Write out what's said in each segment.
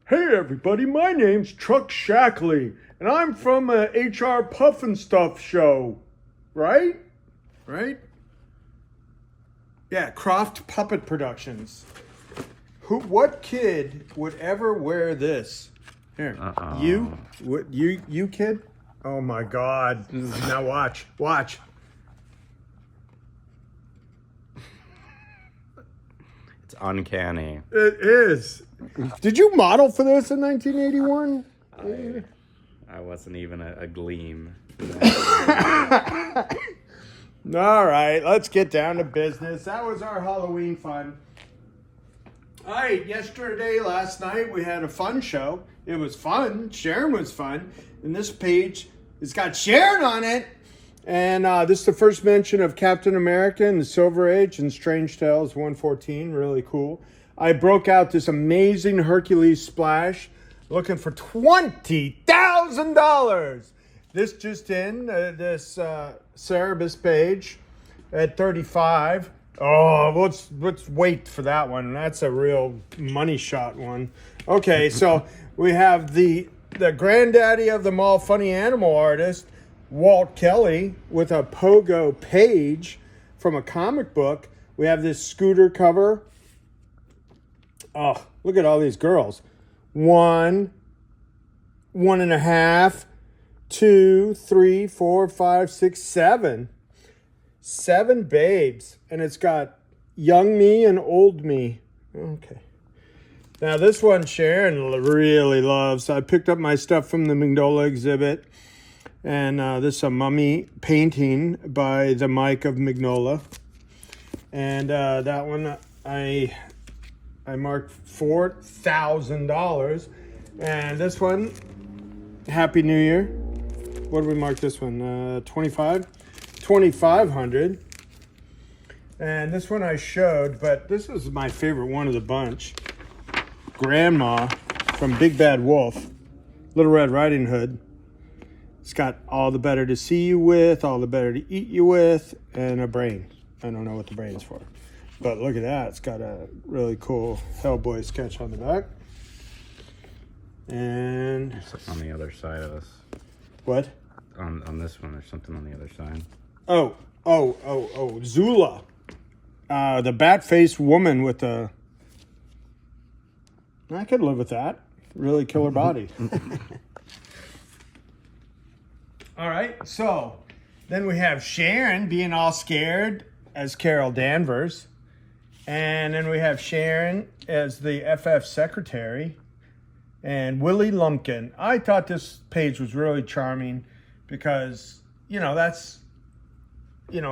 Hey everybody, my name's Chuck Shackley, and I'm from HR Puffin Stuff show. Right? Yeah, Croft Puppet Productions. What kid would ever wear this? Here, you kid? Oh my God! Now watch. It's uncanny. It is. Did you model for this in 1981? I wasn't even a gleam. All right, let's get down to business. That was our Halloween fun. All right, last night, we had a fun show. It was fun. Sharon was fun. And this page has got Sharon on it. And this is the first mention of Captain America in the Silver Age and Strange Tales 114. Really cool. I broke out this amazing Hercules splash looking for $20,000. This just in, this Cerebus page at 35. Oh, let's wait for that one. That's a real money shot one. Okay, so we have the granddaddy of them all, funny animal artist, Walt Kelly, with a pogo page from a comic book. We have this scooter cover. Oh, look at all these girls. 1, 1.5, 2, 3, 4, 5, 6, 7. 7 babes. And it's got young me and old me. Okay. Now this one Sharon really loves. I picked up my stuff from the Mignola exhibit. And this is a mummy painting by the Mike of Mignola. And that one I marked $4,000. And this one, Happy New Year. What did we mark this one? 2,500. And this one I showed, but this is my favorite one of the bunch. Grandma from Big Bad Wolf, Little Red Riding Hood. It's got all the better to see you with, all the better to eat you with, and a brain. I don't know what the brain's for. But look at that. It's got a really cool Hellboy sketch on the back. And There's something on the other side of this. What? On this one, there's something on the other side. Oh, Zula. The bat-faced woman with the... I could live with that. Really killer body. All right, so then we have Sharon being all scared as Carol Danvers. And then we have Sharon as the FF secretary. And Willie Lumpkin. I thought this page was really charming because,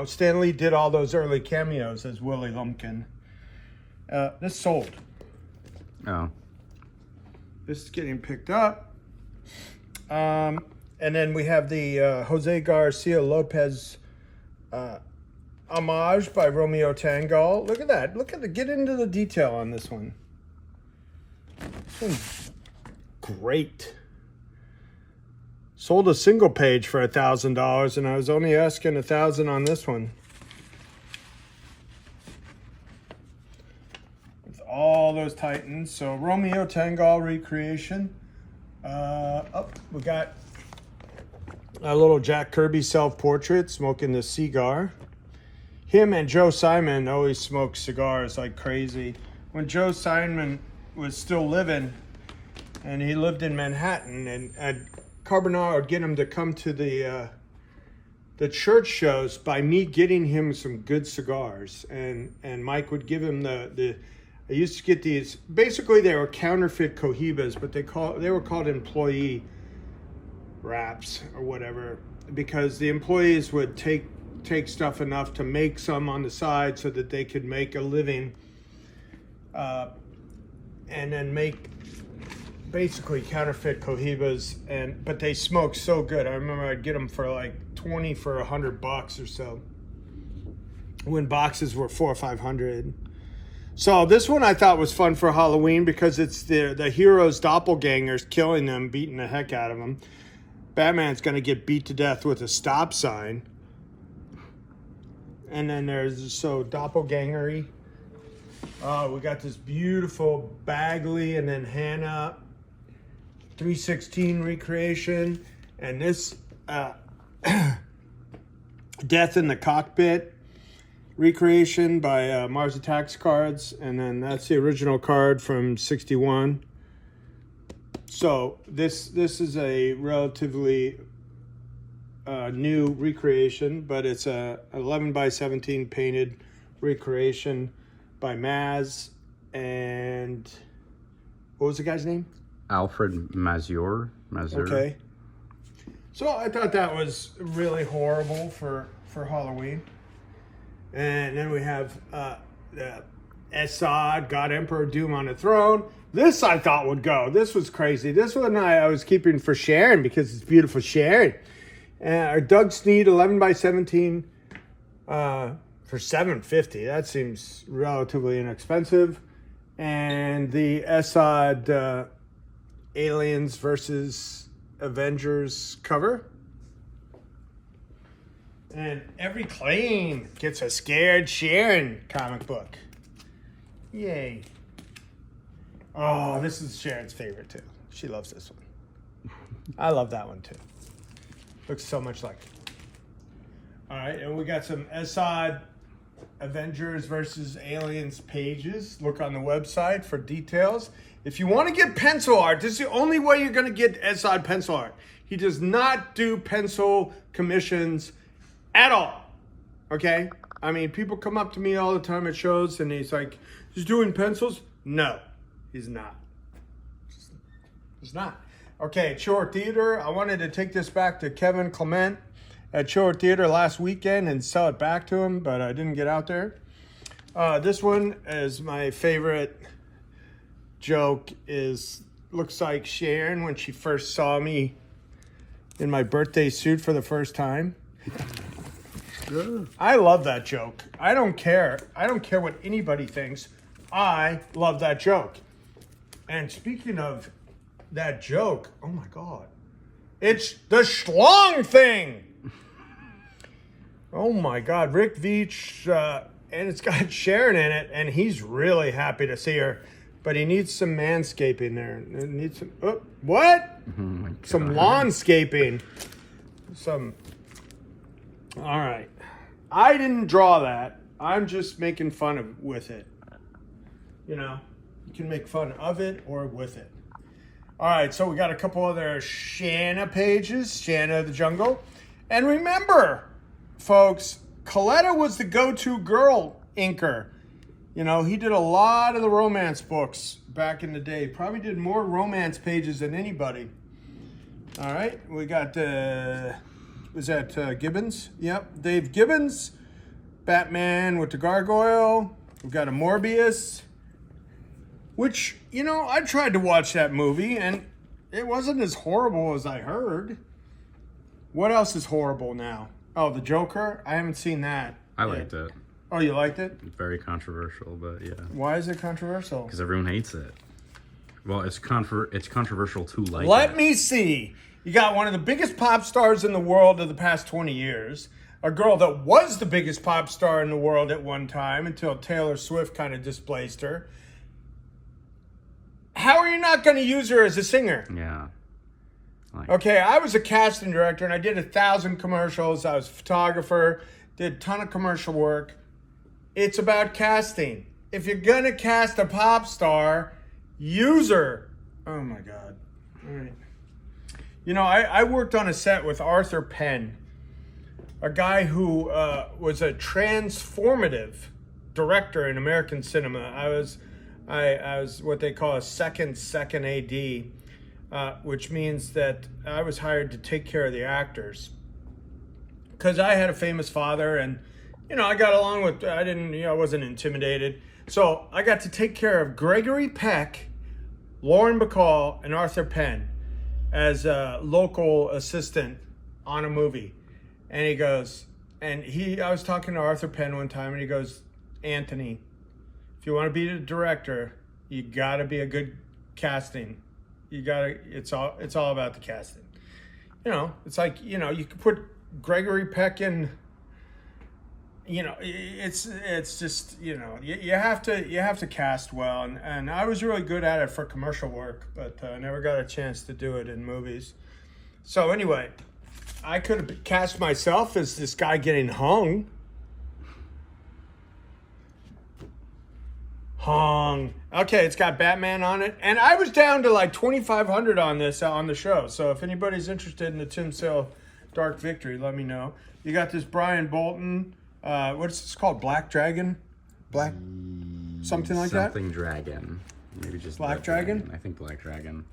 Stan Lee did all those early cameos as Willie Lumpkin. This sold. Oh. This is getting picked up. And then we have the Jose Garcia Lopez homage by Romeo Tangal. Look at that. Get into the detail on this one. This one's great. Sold a single page for $1,000, and I was only asking $1,000 on this one. With all those Titans. So Romeo Tangal recreation. We got a little Jack Kirby self-portrait smoking the cigar. Him and Joe Simon always smoke cigars like crazy. When Joe Simon was still living, and he lived in Manhattan, and Carbonaro would get him to come to the church shows by me getting him some good cigars, and Mike would give him I used to get these. Basically, they were counterfeit Cohibas, but they were called employee wraps or whatever, because the employees would take stuff enough to make some on the side so that they could make a living, and then make basically counterfeit Cohibas, but they smoked so good. I remember I'd get them for like 20 for $100 or so, when boxes were 400 or 500. So this one I thought was fun for Halloween because it's the hero's doppelgangers killing them, beating the heck out of them. Batman's gonna get beat to death with a stop sign, and then there's doppelgangery. Oh, we got this beautiful Bagley and then Hannah 316 recreation, and this Death in the Cockpit recreation by Mars Attacks cards, and then that's the original card from 61. So this is a relatively new recreation, but it's a 11 by 17 painted recreation by Maz, and what was the guy's name? Alfred Mazur. Okay. So I thought that was really horrible for Halloween. And then we have Assad, God Emperor, Doom on the Throne. This I thought would go. This was crazy. This one I was keeping for Sharon because it's beautiful Sharon. Our Doug Sneed 11 by 17 for $750. That seems relatively inexpensive. And the Assad Aliens versus Avengers cover. And every claim gets a Scared Sharon comic book. Yay. Oh, this is Sharon's favorite too. She loves this one. I love that one too. Looks so much like it. All right, and we got some Assad Avengers versus Aliens pages. Look on the website for details. If you want to get pencil art, this is the only way you're going to get Assad pencil art. He does not do pencil commissions at all. Okay? I mean, people come up to me all the time at shows and he's like, he's doing pencils? No, he's not. He's not. Okay, Chore Theater. I wanted to take this back to Kevin Clement at Chore Theater last weekend and sell it back to him, but I didn't get out there. This one is my favorite joke. Looks like Sharon when she first saw me in my birthday suit for the first time. I love that joke. I don't care. I don't care what anybody thinks. I love that joke. And speaking of that joke, oh my God. It's the schlong thing. Oh my God. Rick Veitch, and it's got Sharon in it, and he's really happy to see her. But he needs some manscaping there. It needs some, what? Oh some lawnscaping. All right. I didn't draw that. I'm just making fun with it. You know, you can make fun of it or with it. All right, so we got a couple other Shanna pages, Shanna the Jungle. And remember, folks, Coletta was the go-to girl inker. You know, he did a lot of the romance books back in the day. Probably did more romance pages than anybody. All right, we got, was that Gibbons? Yep, Dave Gibbons, Batman with the Gargoyle. We've got a Morbius, which, you know, I tried to watch that movie, and it wasn't as horrible as I heard. What else is horrible now? Oh, the Joker? I haven't seen that. I liked it. Oh, you liked it? Very controversial, but yeah. Why is it controversial? Because everyone hates it. Well, it's controversial to like it. Let me see. You got one of the biggest pop stars in the world of the past 20 years. A girl that was the biggest pop star in the world at one time until Taylor Swift kind of displaced her. How are you not going to use her as a singer? Yeah. Okay, I was a casting director and I did 1,000 commercials. I was a photographer, did a ton of commercial work. It's about casting. If you're going to cast a pop star, use her. Oh my God. All right. You know, I worked on a set with Arthur Penn, a guy who was a transformative director in American cinema. I was what they call a second AD, which means that I was hired to take care of the actors. Because I had a famous father, and you know, I got along with. I wasn't intimidated. So I got to take care of Gregory Peck, Lauren Bacall, and Arthur Penn as a local assistant on a movie. And he goes, I was talking to Arthur Penn one time, and he goes, Anthony, if you want to be the director, you got to be a good casting. It's all about the casting. You know, it's like, you know, you could put Gregory Peck in you know, it's just, you know, you have to cast well, and I was really good at it for commercial work, but I never got a chance to do it in movies. So anyway, I could have cast myself as this guy getting hung. Okay, it's got Batman on it, and I was down to like 2,500 on this on the show. So if anybody's interested in the Tim Sale Dark Victory, let me know. You got this Brian Bolton. What's this called? Black Dragon? Something like that? Something Dragon. Maybe just Black Dragon? I think Black Dragon.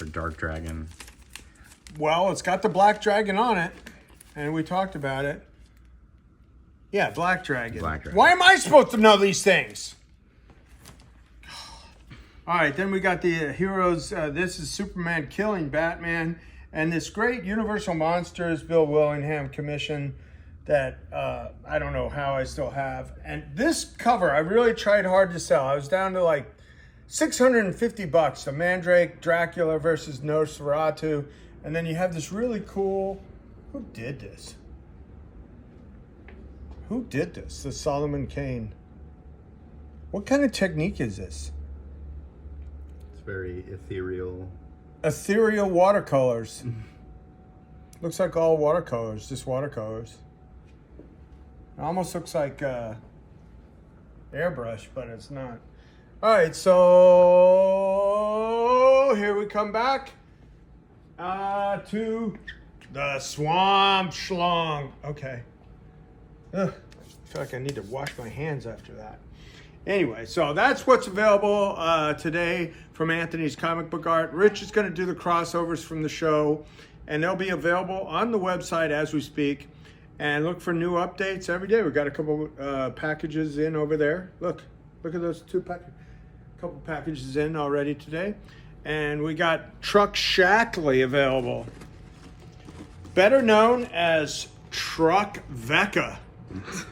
Or Dark Dragon. Well, it's got the Black Dragon on it, and we talked about it. Yeah, Black Dragon. Black Dragon. Why am I supposed to know these things? All right, then we got the heroes. This is Superman killing Batman, and this great Universal Monsters Bill Willingham commission that I don't know how I still have. And this cover, I really tried hard to sell. I was down to like $650. The Mandrake, Dracula versus Nosferatu. And then you have this really cool, who did this? Who did this? The Solomon Kane. What kind of technique is this? It's very ethereal. Ethereal watercolors. Looks like all watercolors, just watercolors. It almost looks like airbrush, but it's not. All right, so here we come back to the Swamp Schlong. Okay. Ugh, I feel like I need to wash my hands after that. Anyway, so that's what's available today from Anthony's Comic Book Art. Rich is going to do the crossovers from the show, and they'll be available on the website as we speak. And look for new updates every day. We've got a couple packages in over there. Look at those couple packages in already today. And we got Truck Shackley available, better known as Truck Vecca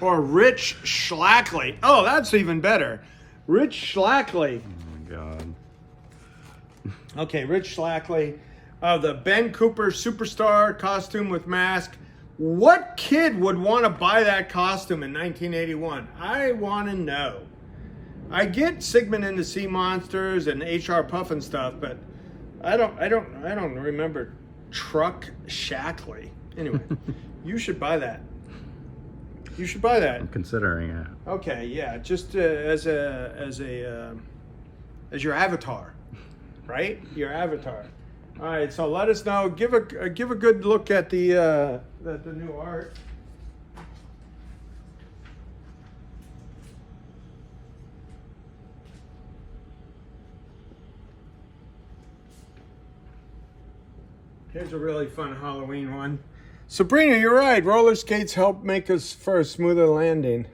or Rich Schlackley. Oh, that's even better. Rich Schlackley. Oh my God. Okay, Rich Schlackley. The Ben Cooper Superstar costume with mask. What kid would want to buy that costume in 1981? I want to know. I get Sigmund and the Sea Monsters and HR Puff and stuff, but I don't remember Truck Shackley. Anyway, you should buy that. You should buy that. I'm considering it. Okay, yeah, just as your avatar, right? Your avatar. All right, so let us know. Give a good look at the new art. Here's a really fun Halloween one. Sabrina, you're right. Roller skates help make us for a smoother landing.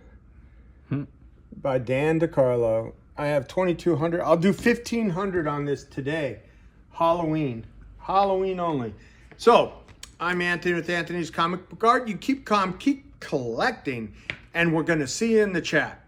By Dan DiCarlo. I have 2,200. I'll do 1,500 on this today. Halloween only. So, I'm Anthony with Anthony's Comic Book Art. You keep calm, keep collecting, and we're going to see you in the chat.